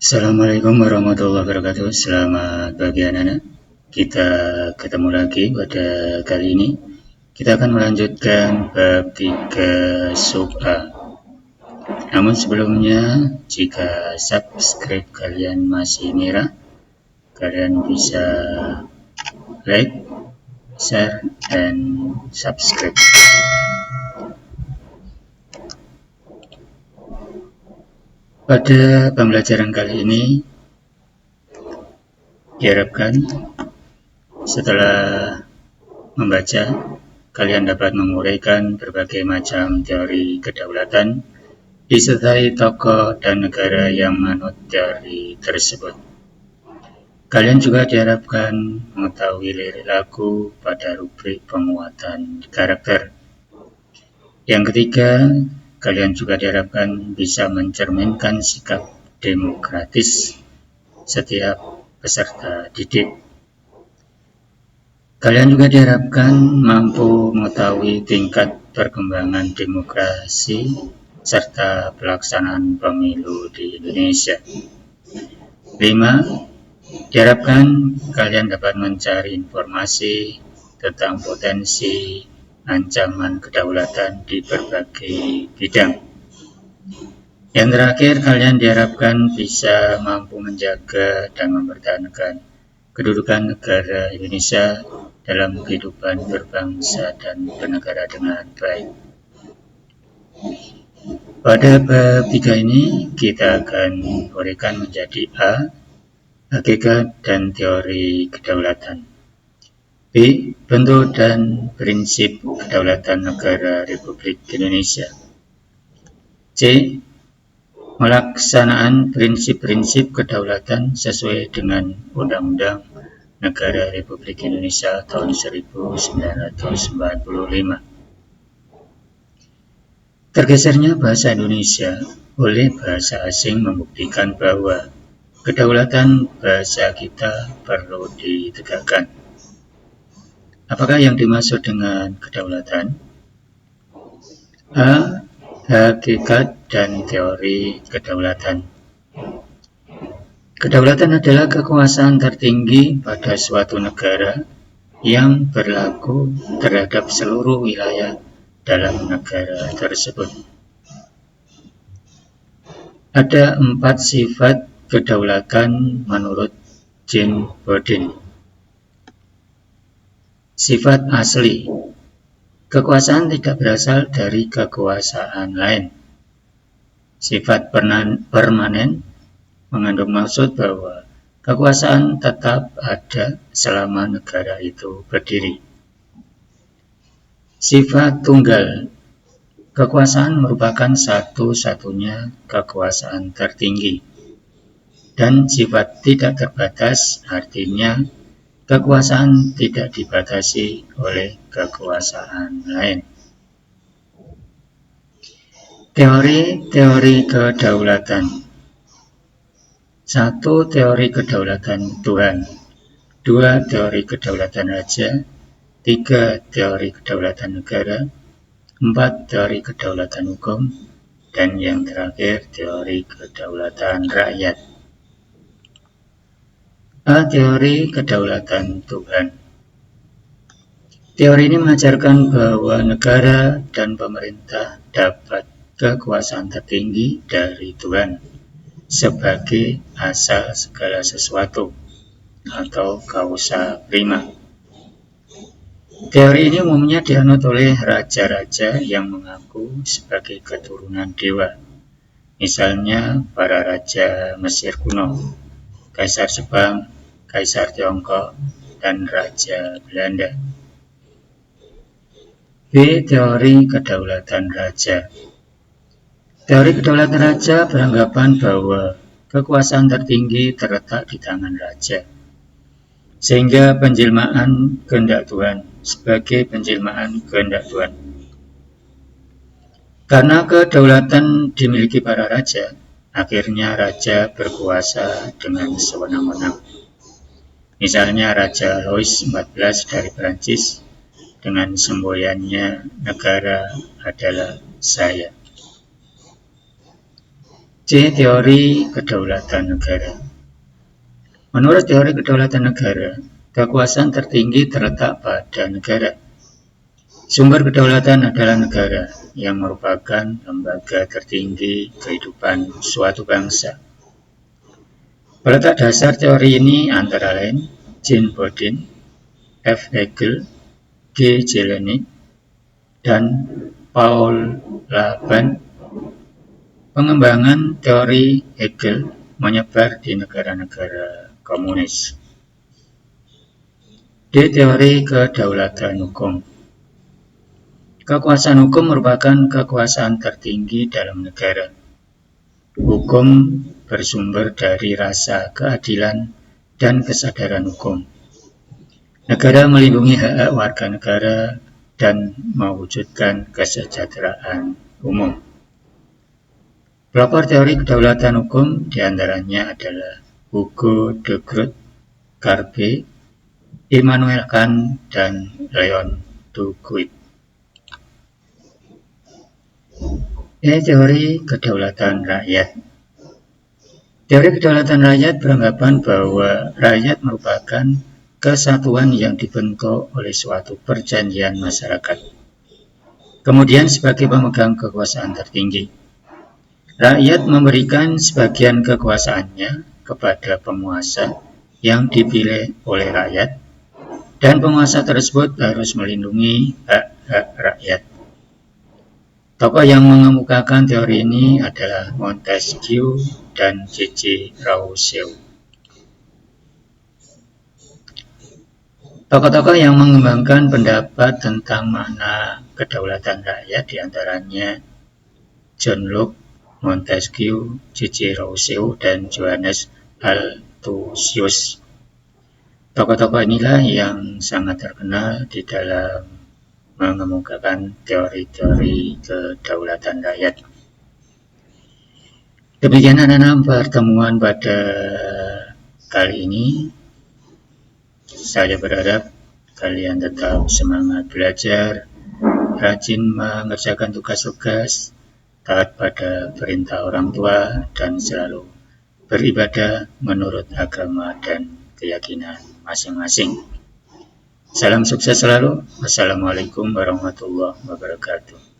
Assalamualaikum warahmatullahi wabarakatuh. Selamat pagi anak-anak. Kita ketemu lagi pada kali ini. Kita akan melanjutkan bab 3 sub A. Namun sebelumnya, jika subscribe kalian masih merah, kalian bisa like, share, dan subscribe. Pada pembelajaran kali ini, diharapkan setelah membaca, kalian dapat menguraikan berbagai macam teori kedaulatan disertai tokoh dan negara yang menganut teori tersebut. Kalian juga diharapkan mengetahui lirik lagu pada rubrik penguatan karakter. Yang ketiga, kalian juga diharapkan bisa mencerminkan sikap demokratis setiap peserta didik. Kalian juga diharapkan mampu mengetahui tingkat perkembangan demokrasi serta pelaksanaan pemilu di Indonesia. 5. Diharapkan kalian dapat mencari informasi tentang potensi ancaman kedaulatan di berbagai bidang. Yang terakhir, kalian diharapkan bisa mampu menjaga dan mempertahankan kedudukan negara Indonesia dalam kehidupan berbangsa dan bernegara dengan baik. Pada bab 3 ini, kita akan uraikan menjadi A, hakikat dan teori kedaulatan. B. Bentuk dan prinsip kedaulatan negara Republik Indonesia. C. Melaksanaan prinsip-prinsip kedaulatan sesuai dengan Undang-Undang Negara Republik Indonesia tahun 1945. Tergesernya bahasa Indonesia oleh bahasa asing membuktikan bahwa kedaulatan bahasa kita perlu ditegakkan. Apakah yang dimaksud dengan kedaulatan? A. Hakikat dan teori kedaulatan. Kedaulatan adalah kekuasaan tertinggi pada suatu negara yang berlaku terhadap seluruh wilayah dalam negara tersebut. Ada 4 sifat kedaulatan menurut Jean Bodin. Sifat asli. Kekuasaan tidak berasal dari kekuasaan lain. Sifat permanen mengandung maksud bahwa kekuasaan tetap ada selama negara itu berdiri. Sifat tunggal. Kekuasaan merupakan satu-satunya kekuasaan tertinggi. Dan sifat tidak terbatas artinya kekuasaan tidak dibatasi oleh kekuasaan lain. Teori kedaulatan. 1. Teori kedaulatan Tuhan. 2. Teori kedaulatan raja. 3. Teori kedaulatan negara. 4. Teori kedaulatan hukum. Dan yang terakhir, teori kedaulatan rakyat. A. Teori kedaulatan Tuhan. Teori ini mengajarkan bahwa negara dan pemerintah dapat kekuasaan tertinggi dari Tuhan sebagai asal segala sesuatu atau causa prima. Teori ini umumnya dianut oleh raja-raja yang mengaku sebagai keturunan dewa. Misalnya para raja Mesir kuno, Kaisar Jepang, Kaisar Tiongkok, dan Raja Belanda. B. Teori kedaulatan raja. Teori kedaulatan raja beranggapan bahwa kekuasaan tertinggi terletak di tangan raja, sehingga penjelmaan kehendak Tuhan sebagai penjelmaan kehendak Tuhan. Karena kedaulatan dimiliki para raja, akhirnya raja berkuasa dengan sewenang-wenang. Misalnya Raja Louis XIV dari Perancis dengan semboyannya negara adalah saya. C. Teori kedaulatan negara. Menurut teori kedaulatan negara, kekuasaan tertinggi terletak pada negara. Sumber kedaulatan adalah negara, yang merupakan lembaga tertinggi kehidupan suatu bangsa. Peletak dasar teori ini antara lain Jean Bodin, F. Hegel, G. Jelinek, dan Paul Laban. Pengembangan teori Hegel menyebar di negara-negara komunis. D. Teori kedaulatan hukum. Kekuasaan hukum merupakan kekuasaan tertinggi dalam negara. Hukum bersumber dari rasa keadilan dan kesadaran hukum. Negara melindungi hak-hak warga negara dan mewujudkan kesejahteraan umum. Pelopor teori kedaulatan hukum diantaranya adalah Hugo de Groot, Garbe, Immanuel Kant, dan Leon Tocqueville. Teori kedaulatan rakyat. Teori kedaulatan rakyat beranggapan bahwa rakyat merupakan kesatuan yang dibentuk oleh suatu perjanjian masyarakat. Kemudian sebagai pemegang kekuasaan tertinggi, rakyat memberikan sebagian kekuasaannya kepada penguasa yang dipilih oleh rakyat, dan penguasa tersebut harus melindungi hak-hak rakyat. Tokoh yang mengemukakan teori ini adalah Montesquieu dan C.C. Rousseau. Tokoh-tokoh yang mengembangkan pendapat tentang makna kedaulatan rakyat diantaranya John Locke, Montesquieu, C.C. Rousseau, dan Johannes Althusius. Tokoh-tokoh inilah yang sangat terkenal di dalam mengemukakan teori-teori kedaulatan rakyat. Demikian anak-anak pertemuan pada kali ini. Saya berharap kalian tetap semangat belajar, rajin mengerjakan tugas-tugas, taat pada perintah orang tua, dan selalu beribadah menurut agama dan keyakinan masing-masing. Salam sukses selalu. Wassalamualaikum warahmatullahi wabarakatuh.